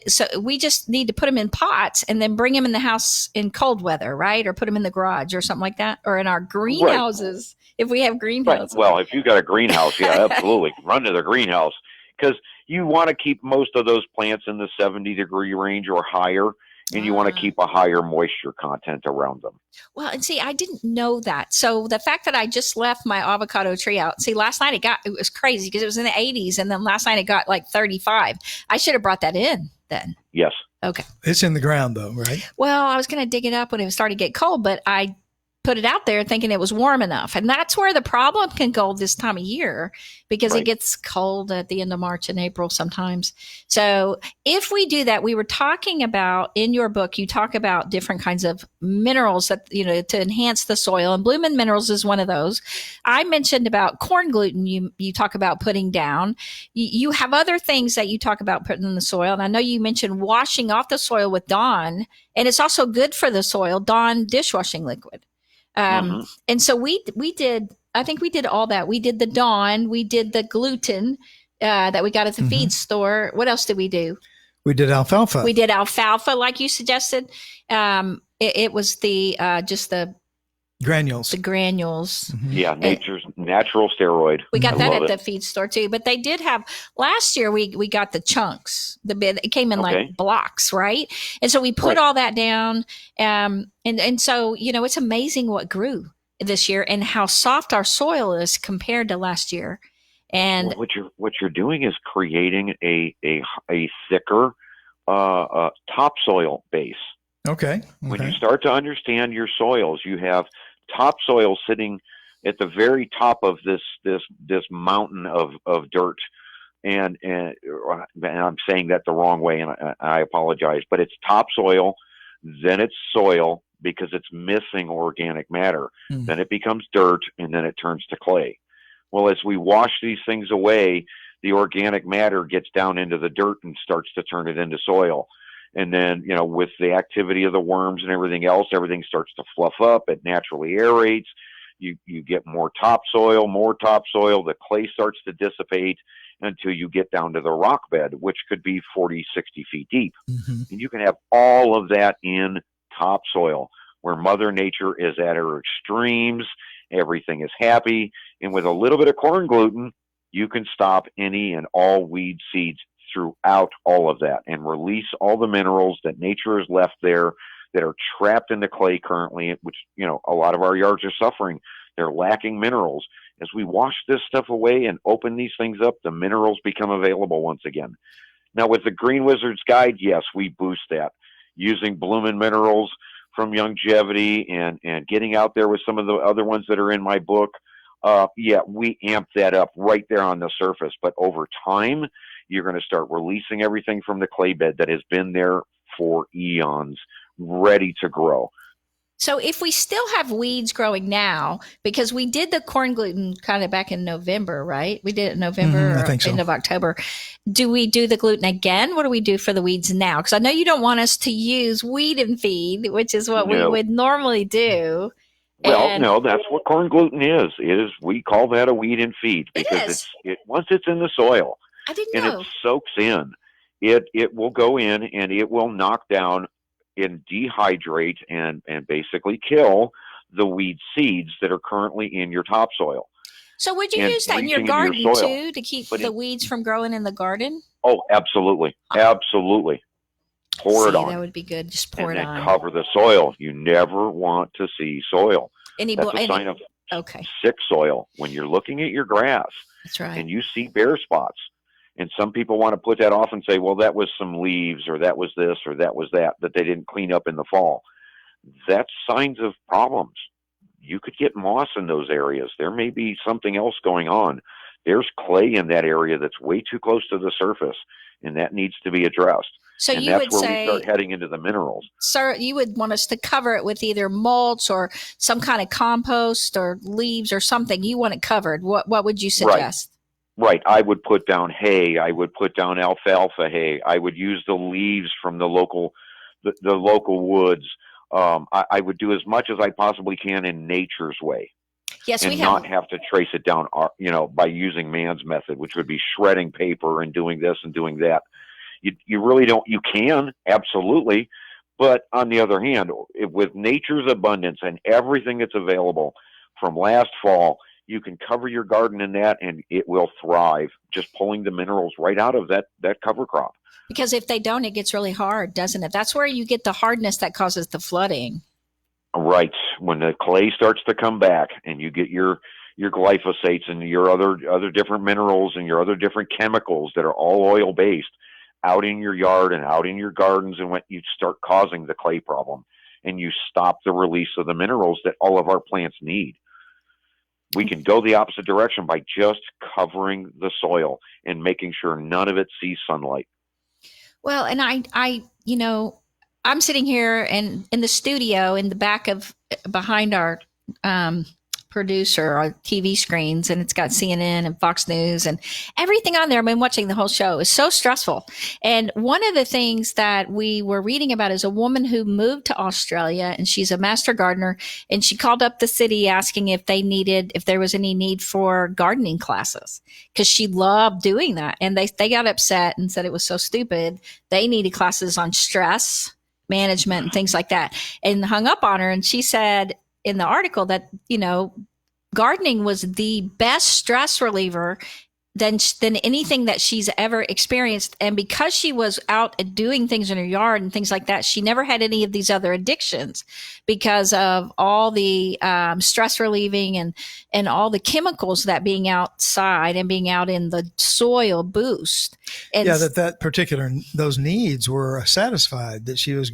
So we just need to put them in pots and then bring them in the house in cold weather, right? Or put them in the garage or something like that, or in our greenhouses if we have greenhouses. Right. Well, if you got a greenhouse, yeah, absolutely. Run to the greenhouse, because you want to keep most of those plants in the 70-degree range or higher, and you want to keep a higher moisture content around them. Well, and see, I didn't know that. So the fact that I just left my avocado tree out, see, last night it was crazy because it was in the 80s, and then last night it got like 35. I should have brought that in then. Yes. Okay. It's in the ground though, right? Well, I was going to dig it up when it started to get cold, but I put it out there thinking it was warm enough. And that's where the problem can go this time of year, because it gets cold at the end of March and April sometimes. So if we do that, we were talking about in your book, you talk about different kinds of minerals that, to enhance the soil, and Bloomin' Minerals is one of those. I mentioned about corn gluten. You talk about putting down. You have other things that you talk about putting in the soil. And I know you mentioned washing off the soil with Dawn, and it's also good for the soil, Dawn dishwashing liquid. And so we did, I think we did all that. We did the Dawn, we did the gluten that we got at the feed store. What else did we do? We did alfalfa. We did alfalfa, like you suggested. It was just the granules. The granules. Yeah, nature's natural steroid. We got that at the feed store too. But they did have last year. We got the chunks. It came in like blocks, right? And so we put all that down. And so it's amazing what grew this year and how soft our soil is compared to last year. And what you're doing is creating a thicker topsoil base. Okay. When you start to understand your soils, you have topsoil sitting at the very top of this mountain of dirt, and I'm saying that the wrong way, and I apologize, but it's topsoil, then it's soil because it's missing organic matter, then it becomes dirt, and then it turns to clay. Well, as we wash these things away, the organic matter gets down into the dirt and starts to turn it into soil. And then, with the activity of the worms and everything else, everything starts to fluff up. It naturally aerates. You get more topsoil. The clay starts to dissipate until you get down to the rock bed, which could be 40, 60 feet deep. And you can have all of that in topsoil, where Mother Nature is at her extremes. Everything is happy. And with a little bit of corn gluten, you can stop any and all weed seeds throughout all of that and release all the minerals that nature has left there that are trapped in the clay currently, which, a lot of our yards are suffering. They're lacking minerals. As we wash this stuff away and open these things up, the minerals become available once again. Now, with the Green Wizard's Guide, yes, we boost that using Bloomin' Minerals from Longevity and getting out there with some of the other ones that are in my book. We amp that up right there on the surface. But over time, you're going to start releasing everything from the clay bed that has been there for eons, ready to grow. So if we still have weeds growing now, because we did the corn gluten kind of back in November, right? We did it in November or end of October. Do we do the gluten again? What do we do for the weeds now? Because I know you don't want us to use weed and feed, which is what we would normally do. Well, no, that's what corn gluten is. We call that a weed and feed because once it's in the soil, I didn't know. It soaks in, it will go in and it will knock down and dehydrate and basically kill the weed seeds that are currently in your topsoil. So would you use that in your garden too to keep the weeds from growing in the garden? Oh, absolutely. Absolutely. Pour it on. That would be good. Just pour it on. And then cover the soil. You never want to see soil. That's a sign of sick soil. When you're looking at your grass, that's right, and you see bare spots, and some people want to put that off and say, well, that was some leaves, or that was this, or that was that they didn't clean up in the fall. That's signs of problems. You could get moss in those areas. There may be something else going on. There's clay in that area that's way too close to the surface, and that needs to be addressed. So and you that's would where say, we start heading into the minerals. Sir, you would want us to cover it with either mulch or some kind of compost or leaves or something. You want it covered. What would you suggest? Right. I would put down hay. I would put down alfalfa hay. I would use the leaves from the local woods. I would do as much as I possibly can in nature's way. Yes, and we not have. have to trace it down, by using man's method, which would be shredding paper and doing this and doing that. You really don't. You can, absolutely, but on the other hand, with nature's abundance and everything that's available from last fall, you can cover your garden in that, and it will thrive. Just pulling the minerals right out of that cover crop. Because if they don't, it gets really hard, doesn't it? That's where you get the hardness that causes the flooding. Right. When the clay starts to come back, and you get your glyphosates and your other different minerals and your other different chemicals that are all oil based out in your yard and out in your gardens, and when you start causing the clay problem, and you stop the release of the minerals that all of our plants need. We can go the opposite direction by just covering the soil and making sure none of it sees sunlight. Well, and I'm sitting here and in the studio in the back of behind our producer, our TV screens, and it's got CNN and Fox News and everything on there. I've been watching the whole show. It's so stressful. And one of the things that we were reading about is a woman who moved to Australia, and she's a master gardener, and she called up the city asking if there was any need for gardening classes, because she loved doing that. And they got upset and said it was so stupid. They needed classes on stress management and things like that, and hung up on her. And she said in the article that, gardening was the best stress reliever than anything that she's ever experienced. And because she was out doing things in her yard and things like that, she never had any of these other addictions because of all the stress relieving and all the chemicals that being outside and being out in the soil boost. And that particular, those needs were satisfied, that she was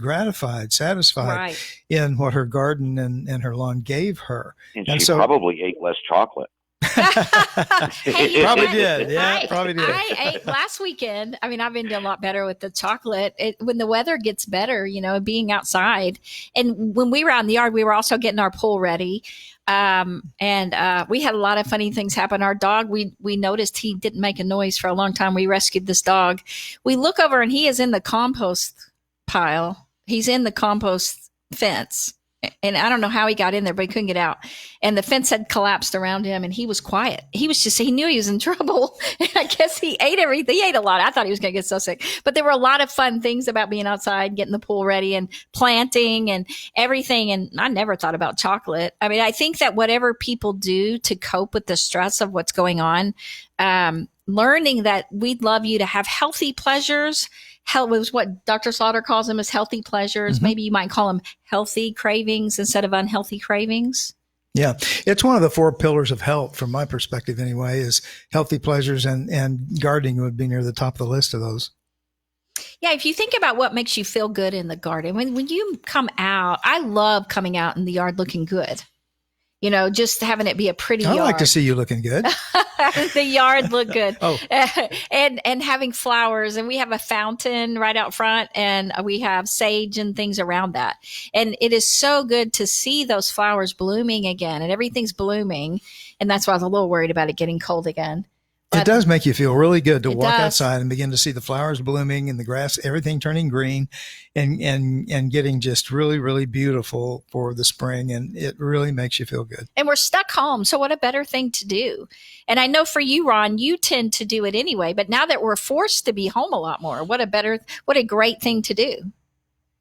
satisfied right in what her garden and her lawn gave her. And she probably ate less chocolate. Hey, probably did. Yeah, probably did. I ate last weekend. I mean, I've been doing a lot better with the chocolate. When the weather gets better, being outside. And when we were out in the yard, we were also getting our pool ready. And we had a lot of funny things happen. Our dog, we noticed he didn't make a noise for a long time. We rescued this dog. We look over and he is in the compost pile. He's in the compost fence. And I don't know how he got in there, but he couldn't get out. And the fence had collapsed around him, and he was quiet. He knew he was in trouble. And I guess he ate everything. He ate a lot. I thought he was going to get so sick. But there were a lot of fun things about being outside, getting the pool ready and planting and everything. And I never thought about chocolate. I mean, I think that whatever people do to cope with the stress of what's going on, learning that we'd love you to have healthy pleasures. Was what Dr. Slaughter calls them as healthy pleasures. Mm-hmm. Maybe you might call them healthy cravings instead of unhealthy cravings. Yeah. It's one of the 4 pillars of health from my perspective anyway, is healthy pleasures, and gardening would be near the top of the list of those. Yeah. If you think about what makes you feel good in the garden, when you come out, I love coming out in the yard looking good. Just having it be a pretty yard. I like to see you looking good. The yard look good. Oh. And having flowers. And we have a fountain right out front, and we have sage and things around that. And it is so good to see those flowers blooming again, and everything's blooming. And that's why I was a little worried about it getting cold again. It does make you feel really good to walk outside and begin to see the flowers blooming and the grass, everything turning green and getting just really, really beautiful for the spring. And it really makes you feel good. And we're stuck home. So what a better thing to do. And I know for you, Ron, you tend to do it anyway, but now that we're forced to be home a lot more, what a great thing to do.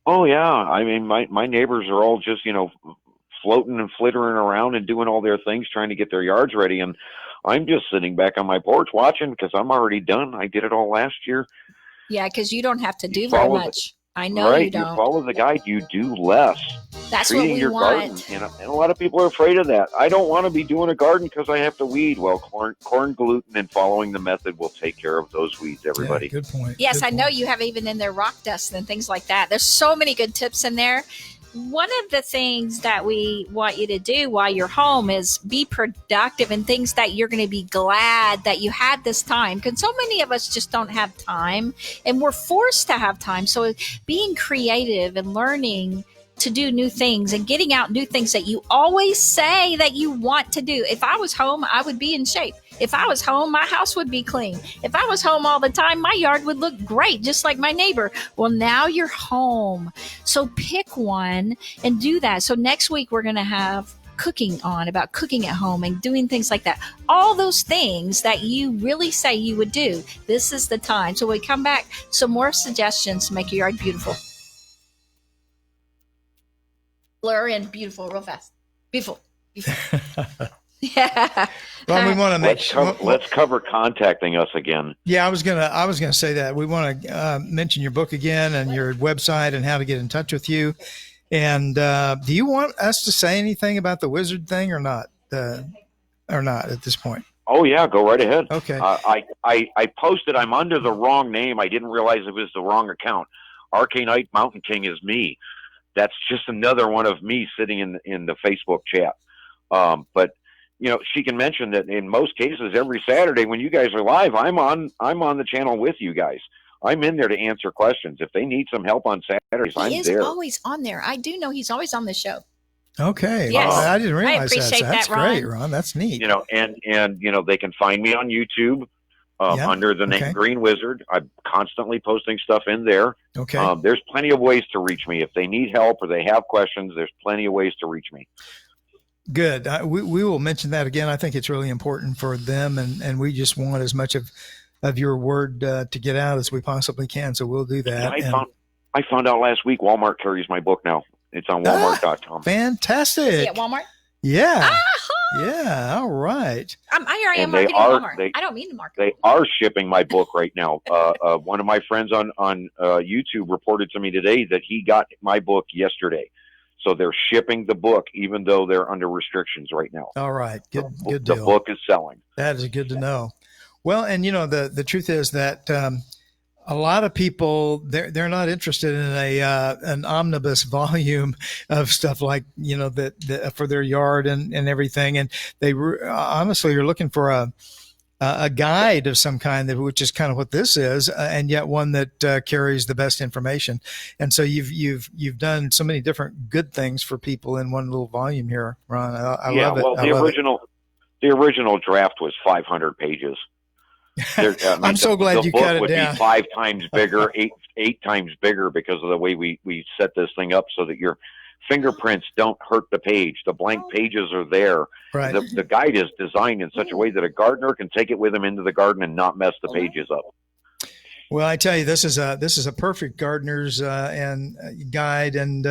Oh yeah. I mean, my neighbors are all just, floating and flittering around and doing all their things, trying to get their yards ready. And I'm just sitting back on my porch watching, because I'm already done. I did it all last year. Yeah, because you don't have to do very much. I know right, you don't. You follow the guide, you do less. That's treating what we your want. Garden, and a lot of people are afraid of that. I don't want to be doing a garden because I have to weed. Well, corn gluten and following the method will take care of those weeds, everybody. Yeah, good point. Yes, good I know point. you have even in there rock dust and things like that. There's so many good tips in there. One of the things that we want you to do while you're home is be productive in things that you're going to be glad that you had this time. Because so many of us just don't have time, and we're forced to have time. So being creative and learning to do new things and getting out and do things that you always say that you want to do. If I was home, I would be in shape. If I was home, my house would be clean. If I was home all the time, my yard would look great, just like my neighbor. Well, now you're home. So pick one and do that. So next week, we're going to have cooking on, about cooking at home and doing things like that. All those things that you really say you would do. This is the time. So when we come back, some more suggestions to make your yard beautiful. Blur in beautiful real fast. Beautiful. Yeah. Well, we want to make let's cover contacting us again. Yeah, I was gonna say that we want to mention your book again and your website and how to get in touch with you. And do you want us to say anything about the wizard thing or not? Or not at this point? Oh yeah, go right ahead. Okay. I posted. I'm under the wrong name. I didn't realize it was the wrong account. Arcanite Mountain King is me. That's just another one of me sitting in the Facebook chat. But she can mention that in most cases, every Saturday when you guys are live, I'm on the channel with you guys. I'm in there to answer questions. If they need some help on Saturdays, I'm there. He is always on there. I do know he's always on the show. Okay. Yes. I didn't realize I appreciate that. So that's that, Ron. great, Ron. That's neat. And they can find me on YouTube under the name Green Wizard. I'm constantly posting stuff in there. Okay. There's plenty of ways to reach me. If they need help or they have questions, there's plenty of ways to reach me. Good. We will mention that again. I think it's really important for them, and we just want as much of your word to get out as we possibly can. So we'll do that. I found out last week Walmart carries my book now. It's on Walmart.com. Fantastic. Is he at Walmart? Yeah. Yeah. All right. I am marketing Walmart. I don't mean to market. They are shipping my book right now. One of my friends on YouTube reported to me today that he got my book yesterday. So they're shipping the book, even though they're under restrictions right now. All right. Good deal. The book is selling. That is good to know. Well, and the truth is that a lot of people they're not interested in an omnibus volume of stuff like that for their yard and everything, and they honestly are looking for a guide of some kind, which is kind of what this is, and yet one that carries the best information. And so you've done so many different good things for people in one little volume here, Ron. I love it. Well, the original draft was 500 pages. I'm so glad you cut it down. The book would be 5 times bigger, eight times bigger, because of the way we set this thing up so that your fingerprints don't hurt the page. The blank pages are there. Right. The guide is designed in such a way that a gardener can take it with him into the garden and not mess the pages up. Well, I tell you, this is a perfect gardener's and guide, and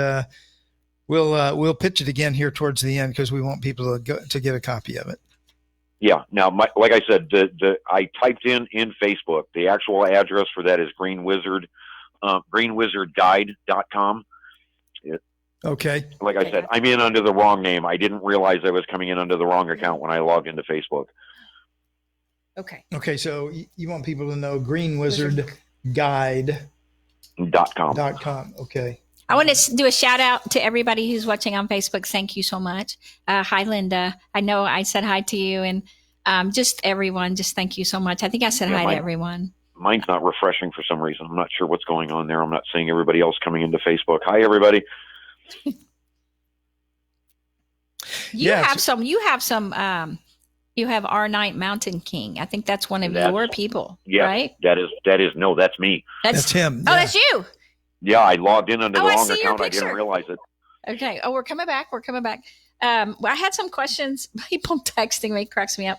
we'll pitch it again here towards the end because we want people to get a copy of it. Yeah. Now, like I said, I typed in Facebook. The actual address for that is greenwizardguide.com. Okay. Like I said, I'm in under the wrong name. I didn't realize I was coming in under the wrong account when I logged into Facebook. Okay. Okay. So you want people to know greenwizardguide.com. Okay. I want to do a shout out to everybody who's watching on Facebook. Thank you so much. Hi, Linda. I know I said hi to you, and just everyone. Just thank you so much. I think I said hi to everyone. Mine's not refreshing for some reason. I'm not sure what's going on there. I'm not seeing everybody else coming into Facebook. Hi, everybody. You have R9 Mountain King. I think that's one of your people, right? That's me. That's him. Oh, that's you. Yeah, I logged in under the wrong account. I didn't realize it. Okay. Oh, we're coming back. I had some questions. People texting me cracks me up.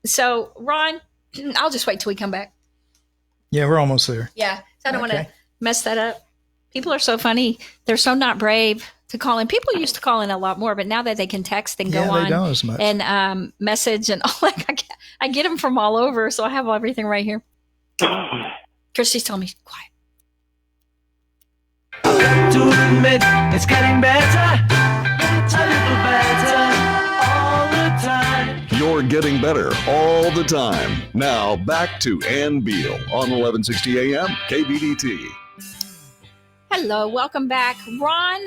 So, Ron, I'll just wait till we come back. Yeah, we're almost there. Yeah. So I don't want to mess that up. People are so funny. They're so not brave to call in. People used to call in a lot more, but now that they can text and go on they don't as much. And message and all, I get them from all over. So I have everything right here. Christy's telling me, quiet. To admit it's getting better, a little better all the time. You're getting better all the time. Now back to Ann Beal on 1160 AM KBDT. Hello, welcome back. Ron,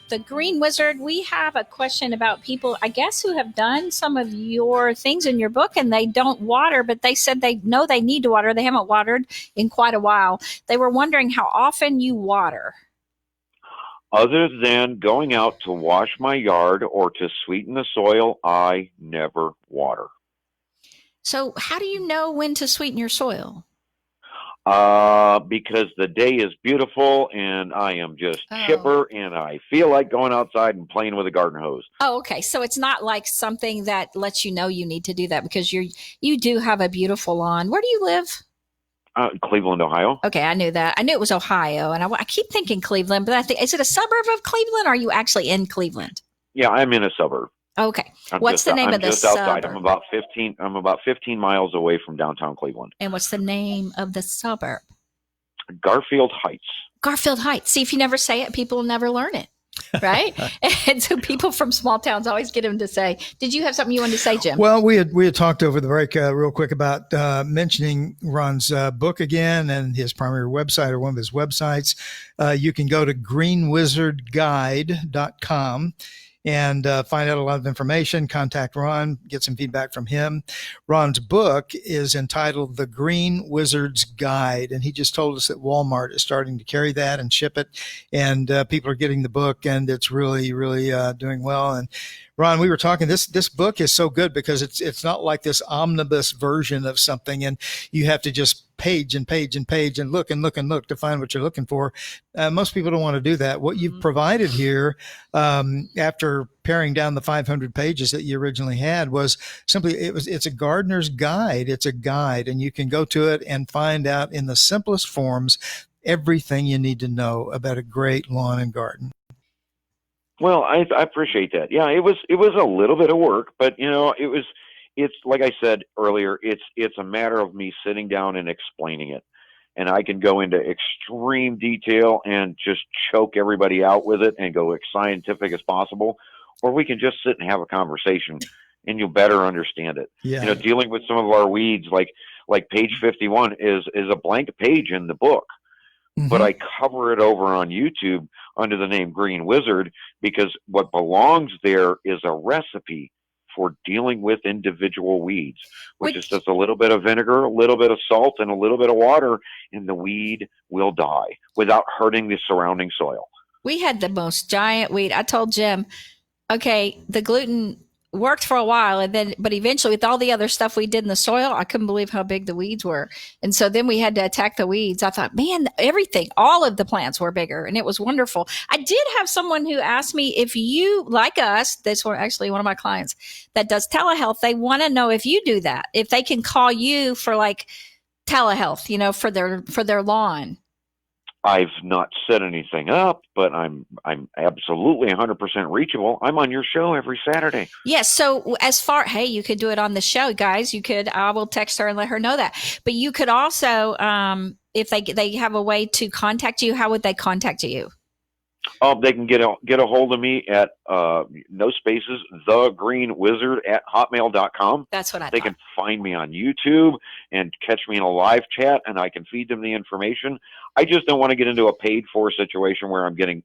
the Green Wizard, we have a question about people, I guess, who have done some of your things in your book and they don't water, but they said they know they need to water. They haven't watered in quite a while. They were wondering how often you water. Other than going out to wash my yard or to sweeten the soil, I never water. So how do you know when to sweeten your soil? Because the day is beautiful and I am just chipper and I feel like going outside and playing with a garden hose. Oh, okay. So it's not like something that lets you know you need to do that because you do have a beautiful lawn. Where do you live? Cleveland, Ohio. Okay, I knew that. I knew it was Ohio, and I keep thinking Cleveland, but I think, is it a suburb of Cleveland, or are you actually in Cleveland? Yeah, I'm in a suburb. Okay. What's the name of the suburb? Outside. I'm about 15 miles away from downtown Cleveland. And what's the name of the suburb? Garfield Heights. Garfield Heights. See, if you never say it, people will never learn it. Right? And so people from small towns always get them to say, did you have something you wanted to say, Jim? Well, we had talked over the break real quick about mentioning Ron's book again and his primary website or one of his websites. You can go to greenwizardguide.com and find out a lot of information, contact Ron, get some feedback from him. Ron's book is entitled The Green Wizard's Guide, and he just told us that Walmart is starting to carry that and ship it, and people are getting the book, and it's really, really doing well. And Ron, we were talking, this book is so good because it's not like this omnibus version of something, and you have to just page and page and page and look and look and look to find what you're looking for. Most people don't want to do that. What you've provided here, after paring down the 500 pages that you originally had, was simply, it's a gardener's guide. It's a guide, and you can go to it and find out in the simplest forms everything you need to know about a great lawn and garden. Well, I appreciate that. Yeah, it was a little bit of work, but it's like I said earlier, it's a matter of me sitting down and explaining it. And I can go into extreme detail and just choke everybody out with it and go as scientific as possible, or we can just sit and have a conversation and you'll better understand it. Yeah. Dealing with some of our weeds, like page 51 is a blank page in the book. Mm-hmm. But I cover it over on YouTube under the name Green Wizard because what belongs there is a recipe for dealing with individual weeds, which is just a little bit of vinegar, a little bit of salt, and a little bit of water, and the weed will die without hurting the surrounding soil. We had the most giant weed. I told Jim, okay, the gluten worked for a while, but eventually with all the other stuff we did in the soil, I couldn't believe how big the weeds were. And so then we had to attack the weeds. I thought, man, all of the plants were bigger, and it was wonderful. I did have someone who asked me if you, like us, this was actually one of my clients that does telehealth. They want to know if you do that, if they can call you for like telehealth, for their lawn. I've not set anything up, but I'm absolutely 100% reachable. I'm on your show every Saturday. Yes. So hey, you could do it on the show, guys. I will text her and let her know that. But you could also, if they have a way to contact you, how would they contact you? They can get a hold of me at no spaces, thegreenwizard@hotmail.com. That's what I thought. They can find me on YouTube and catch me in a live chat, and I can feed them the information. I just don't want to get into a paid for situation where I'm getting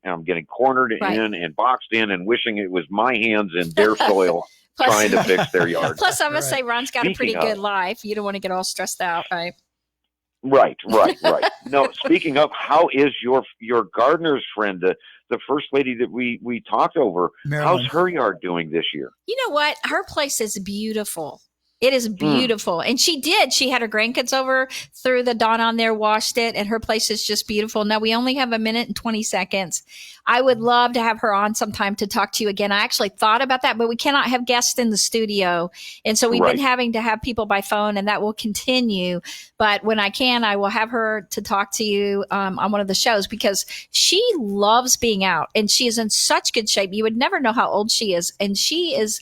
cornered in and boxed in and wishing it was my hands in their soil trying to fix their yard. Plus, I must say, Ron's got a pretty good life. You don't want to get all stressed out, right? Right. No, speaking of, how is your gardener's friend, the first lady that we talked over, Marilyn. How's her yard doing this year? You know what? Her place is beautiful. It is beautiful. And she had her grandkids over, threw the dawn on there, washed it, and her place is just beautiful. Now we only have a minute and 20 seconds. I would love to have her on sometime to talk to you again. I actually thought about that, but we cannot have guests in the studio. And so we've been having to have people by phone, and that will continue. But when I can, I will have her to talk to you on one of the shows because she loves being out and she is in such good shape. You would never know how old she is. And she is,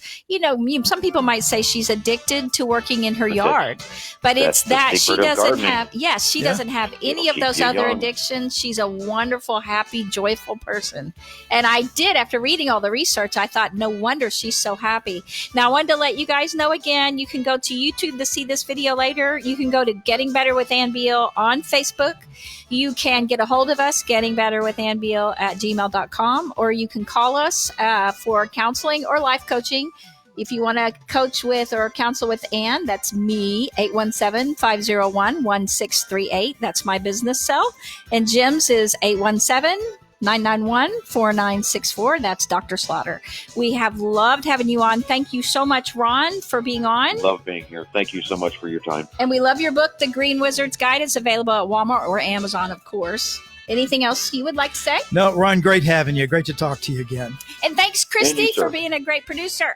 some people might say she's addicted to working in her yard, but it's that she doesn't have, doesn't have any of those other addictions. She's a wonderful, happy, joyful person. And I did, after reading all the research, I thought, no wonder she's so happy. Now, I wanted to let you guys know again, you can go to YouTube to see this video later. You can go to Getting Better with Ann Beal on Facebook. You can get a hold of us, gettingbetterwithanbeal@gmail.com, or you can call us for counseling or life coaching. If you want to coach with or counsel with Ann, that's me, 817-501-1638. That's my business cell. And Jim's is 817 991-4964. That's Dr. Slaughter. We have loved having you on. Thank you so much, Ron, for being on. Love being here. Thank you so much for your time. And we love your book, The Green Wizard's Guide. It's available at Walmart or Amazon, of course. Anything else you would like to say? No, Ron, great having you. Great to talk to you again. And thanks, Christy, Thank you, sir. for being a great producer.